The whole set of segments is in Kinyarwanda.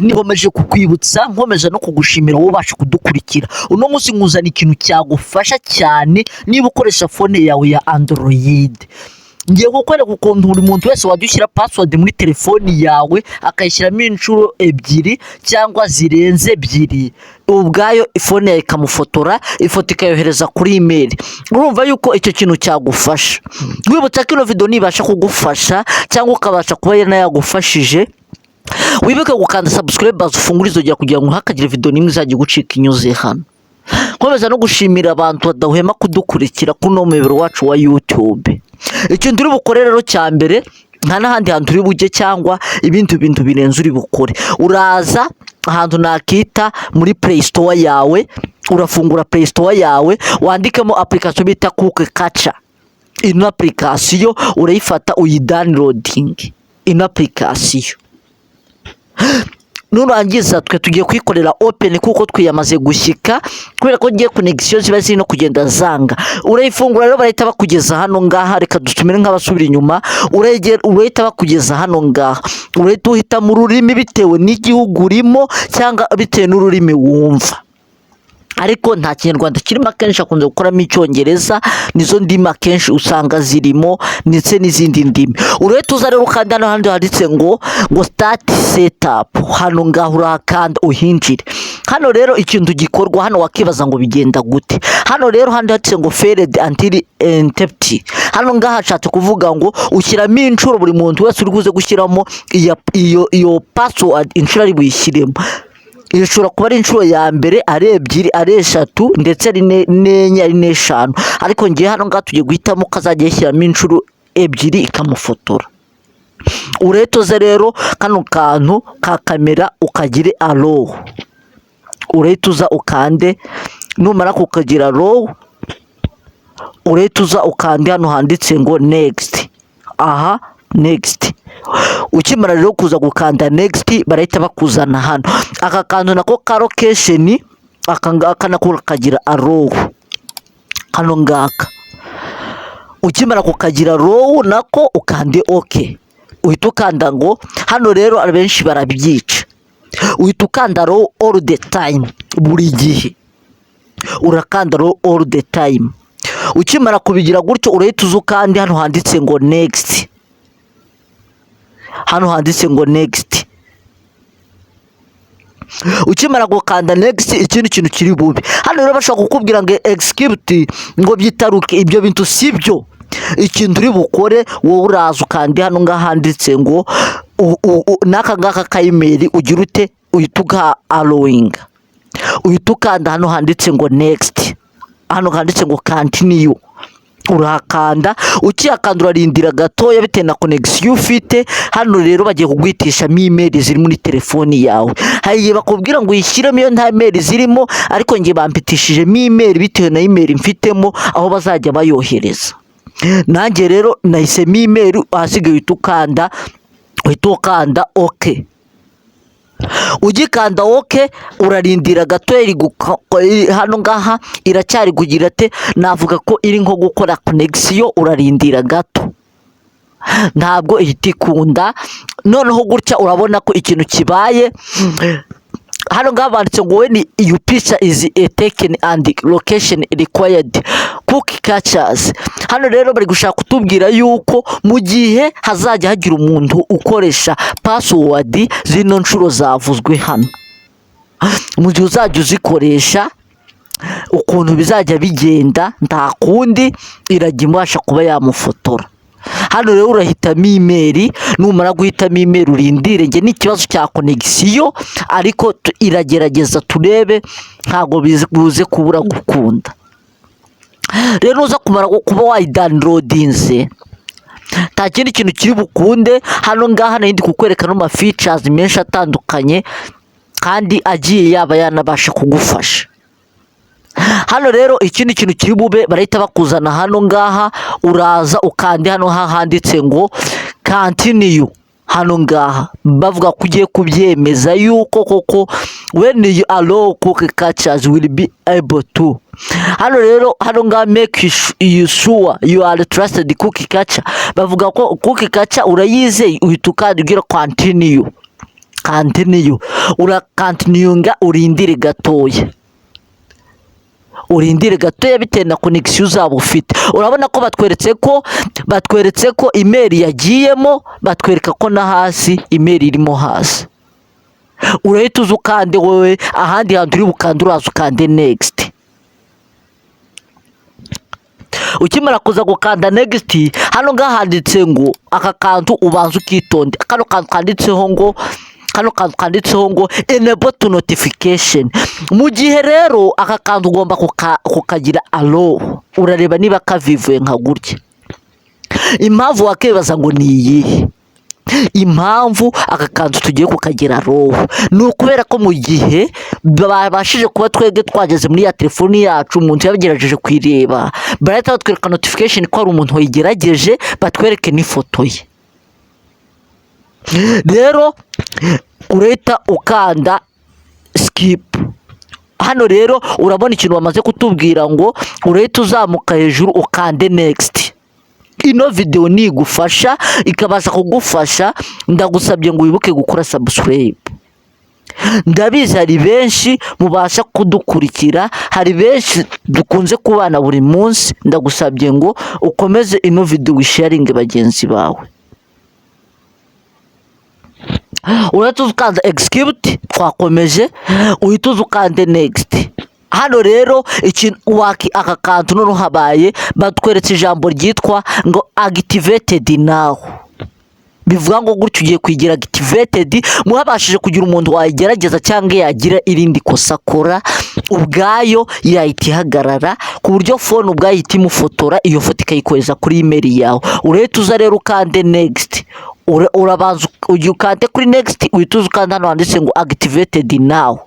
nikomeje kukwibutsa nkomeje no kugushimira wowe ubasha kudukurikira. Uno munsi nkuzana ikintu cyagufasha cyane niba ukoresha phone yawe ya Android. Ngiye kukwereka ukuntu buri muntu wese wadushyira password muri telefoni yawe akayishyiramo inshuro ebyiri cyangwa zirenze ebyiri, ubwayo phone yawe ikamufotora, ifoto ikayohereza kuri email. Urumva yuko icyo kintu cyagufasha. Wibutsa ko ino video nibasha kugufasha cyangwa ukabasha kuba yanayagufashije, wibuke gukanda subscribe bazo ufungura izo jya kugira ngo hakagira video nimwe izajya gucika inyuze hano. Nkomeza no gushimira abantu badahwema kudukurikira kuno mubero wacu wa YouTube. Ikintu turi bukore rero cya mbere nta n'ahandi hantu uri bujye cyangwa ibindi bintu birenze uri bukore. Uraza ahantu nakita muri Play Store yawe, urafungura Play Store yawe, wandikemo application bita Cookie Catcher. Ino application urayifata uyidownloading. Ino application nurangiza twe tugiye kwikorera open kuko twiyamaze gushyika, kubera ko ngiye connection ziba ziri no kugenda zanga. Urayifungura rero barahita bakugeza hano ngaha, reka dusumire nk'abasubira inyuma. Urahita bakugeza hano ngaha, urahita uhita mu rurimi bitewe n'igihugu urimo cyangwa bitewe n'ururimi wumva. Ariko nta Kinyarwanda kirimo akenshi akunze gukoramo Icyongereza, nizo ndimi akenshi usanga zirimo ndetse n'izindi ndimi. Urahita uza rero ukanda hano handi handitse ngo start setup, hano ngaho urakanda uhinjire. Hano rero ikintu gikorwa hano wakibaza ngo bigenda gute. Hano rero handi handitse ngo failed until empty. Hano ngaha hashatse kuvuga ngo ushyiramo inshuro buri muntu wese uri buze gushyiramo iyo password inshuro ari buyishyiremo. Ishobora kuba ari inshuro ya mbere, ari ebyiri, ari eshatu ndetse ari n'enye, ari n'eshanu. Ariko ngiye hano ngaha tugiye guhitamo kazajya yishyiramo inshuro ebyiri ikamufotora. Urahita uza rero kano kantu ka kamera ukagire allow. Urahita uza ukande, numara kukagira allow urahita uza ukande hano handitse ngo next. Aha next. Ukimara rero kuza gukanda next barahita bakuzana hano. Aka kantu nako ka location akangaka nako kagira allow hano ngaka. Ukimara kukagira allow nako ukande okay. Uhita ukanda ngo hano rero abenshi barabyica. Uhita ukanda allow all the time, buri gihe urakanda allow all the time. Ukimara kubigira gutyo urahita uza ukandi hano handitse ngo next. Hano handitse ngo next. Ukimara gukanda next ikindi kintu kiri bube. Hano rero bashaka kukubwira ngo execute ngo byitaruke, ibyo bintu sibyo. Ikintu uri bukore wowe uraza ukandi hano ngaha handitse ngo naka ngaka ka email ugira ute, uhita uga allowing. Uhita ukanda hano handitse ngo next. Hano handitse ngo continue. Urakanda, ukiyakanda urarindira gatoya bitewe na connection ufite. Hano rero bagiye kugwitisha email ziri muri telefoni yawe. Hayiye bakubwira ngo uyishyiremo iyo nta email zirimo, ariko ngiye bampitishije email bitewe na email mfitemo aho bazajya bayohereza. Nanjye rero nahise email, ahasigaye uhita ukanda okay. Ugikanda okay urarindira gato hano ngaha iracyari kugira ate, navuga ko iri nko gukora connection. Urarindira gato ntabwo ihita ikunda. Noneho gutya urabona ko ikintu kibaye. Hano ngaha banditse ngo when your picture is taken and location required Cookie Catchers. Hano rero bari gushaka kutubwira yuko mu gihe hazajya hagira umuntu ukoresha password zino nshuro zavuzwe hano, mu gihe uzajya uzikoresha ukuntu bizajya bigenda nta kundi irajya imubasha kuba yamufotora. Hano rero urahitamo email, numara guhitamo email urindire. Nge n'ikibazo cya connection ariko iragerageza turebe, ntago bize kubura gukunda. Rero uza kumara kuba wayidownloadinze nta kindi kintu kiri bukunde. Hano ngaha nindi kukwereka no ma features menshi atandukanye kandi agiye yaba yanabasha kugufasha. Hano rero ikindi kintu kiri bube barahita bakuzana hano ngaha, uraza ukandi hano handitse ngo continue. Hano ngaha bavuga kugiye kubyemeza yuko koko when you allow Cookie Catchers will be able to. Hano rero hano ngaha make you sure you are trusted Cookie Catcher. Bavuga ko Cookie Catcher urayize, uhita ukanda ugira continue. continue, urakantiniyunga urindire gatoya bitewe na connection uzaba ufite. Urabona ko batweretse ko email yagiyemo, batwereka ko na hasi email irimo hasi. Urahita uza ukande wowe, ahandi hantu uri bukande uraza ukande next. Ukimara kuza gukanda next, hano ngaha handitse ngo aka kantu ubanza ukitonde. Kano kantu kanditseho ngo enable to notification. Mu gihe rero aka kantu ugomba kukagira allow, urareba niba kavivuye nka gutya. Impamvu wakibaza ngo ni iyihe? Impamvu aka kantu tugiye kukagira allow ni ukubera ko mu gihe babashije kuba twebwe twageze muri ya telefoni yacu, umuntu yabigerageje kwireba, barahita batwereka notification ko ari umuntu wayigerageje, batwereke n'ifoto ye. Rero urahita ukanda skip. Hano rero urabona ikintu bamaze kutubwira ngo urahita uzamuka hejuru ukande next. Ino video nigufasha, ikabasha kugufasha, ndagusabye ngo wibuke gukora subscribe. Ndabizi hari benshi mubasha kudukurikira, hari benshi dukunze kubana buri munsi, ndagusabye ngo ukomeze ino video wisharinge bagenzi bawe. Urahita ukanda execute, twakomeje, uhita ukande next. Hano rero aka kantu none habaye batweretse ijambo ryitwa ngo activated now. Bivuga ngo gutyo ugiye kwigira activated, muhabashije kugira umuntu wayigerageza cyangwa yagira irindi kosa akora, ubwayo yahita ihagarara ku buryo phone ubwayo ihita imufotora, iyo foto ikayikohereza kuri email yawe. Urahita uza rero ukande next. Urabanza ukande kuri next, uhita ukanda hano handitse ngo activated now.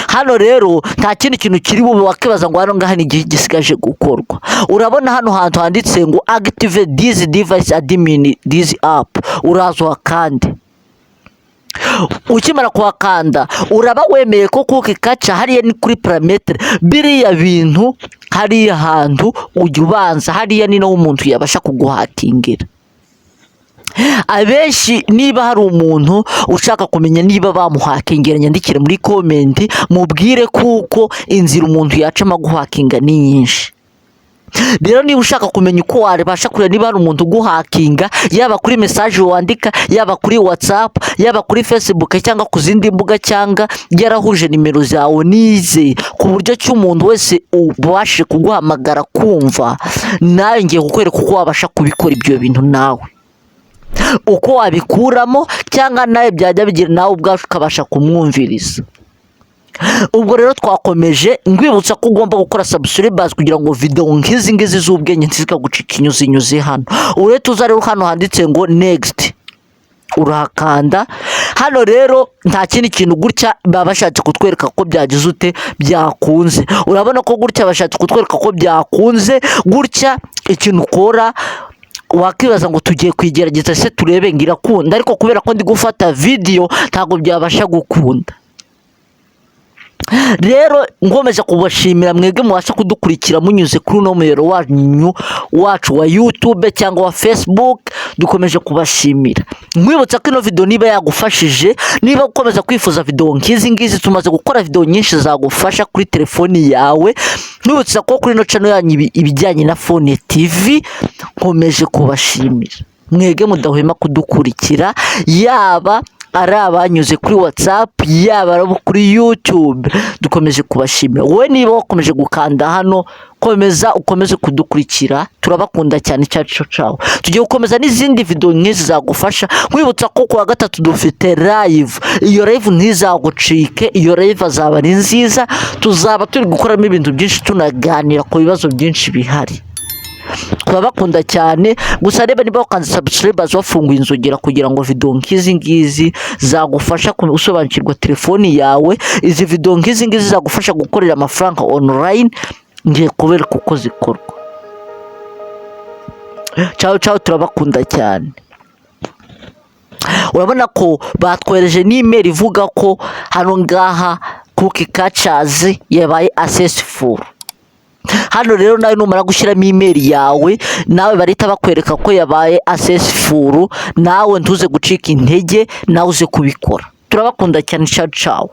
Hano rero nta kindi kintu kiri bube wakibaza ngo hano ngaha ni gisigaje gukorwa. Urabona hano hantu handitse ngo activate this device admin this app, uraza wakande. Ukimara kuhakanda uraba wemeye ko kukikaca hariya ni kuri parametre biriya bintu, hariya hantu ujya ubanza, hariya ni naho umuntu yabasha kuguhakingira. Abenshi niba hari umuntu ushaka kumenya niba bamuhakingira, nyandikire muri comment mubwire kuko inzira umuntu yacamo guhakinga ni nyinshi. Rero niba ushaka kumenya uko wabasha kureba niba hari umuntu uguhakinga, yaba kuri message wandika, yaba kuri WhatsApp, yaba kuri Facebook cyangwa ku zindi mbuga, cyangwa yarahuje nimero zawe nize ku buryo cy'umuntu wese ubashe kuguhamagara kumva, nawe ngiye kukwereka uko wabasha kubikora ibyo bintu nawe, uko wabikuramo, cyangwa nawe byajya bigira nawe ubwacu ukabasha kumwumviriza. Ubwo rero twakomeje ngwibutsa ko ugomba gukora subscribe kugira ngo video nk'izi ngizi z'ubwenge ntizikagucika inyuzi hano. Urahita uza rero hano handitse ngo next, urakanda. Hano rero nta kindi kintu gutya babashatse kutwereka ko byagize ute byakunze. Urabona ko gutya bashatse kutwereka ko byakunze gutya. Ikintu ukora wakibaza ngo tugiye kwigerageza se turebe ngira kunda, ariko kubera ko ndi gufata video ntago byabasha gukunda. Rero ngomeje kubashimira mwebwe mubasha kudukurikira munyuze kuri no muyero wacu wa YouTube cyangwa wa Facebook, dukomeje kubashimira. Mwibutsa ko ino video niba yagufashije, niba ukomeza kwifuza video nkizi ngizi, tumaze gukora video nyinshi zagufasha kuri telefoni yawe. Mwibutsa ko kuri no channel yanyu ibijyanye na Phone TV, nkomeje kubashimira mwebwe mudahwema kudukurikira, yaba ari abanyuze kuri WhatsApp, yaba ari kuri YouTube, dukomeje kubashimira. Wowe niba wakomeje gukanda hano, ukomeze kudukurikira, turabakunda cyane cyacu. Tugiye gukomeza n'izindi video nk'izi zagufasha. Mwibutsa ko kuwa gatatu dufite live, iyo live ntizagucike, iyo live azaba ari nziza, tuzaba turi gukoramo ibintu byinshi, tunaganira ku bibazo byinshi bihari. Turabakunda cyane. Gusa reba niba wakanze subscribe wafunguye inzogera kugira ngo video nk'izi ngizi zagufasha gusobanukirwa telefoni yawe. Izi video nk'izi ngizi zagufasha gukorera amafaranga online, ngiye kubereka uko zikorwa. Ciao, turabakunda cyane. Urabona ko batwereje n'email ivuga ko hano ngaha cookie catchers yabaye successful. hano rero nawe numara gushyiramo email yawe nawe barita bakwereka ko yabaye successful, nawe ntuze gucika intege, nawe uze kubikora. Turabakunda cyane, ciao ciao.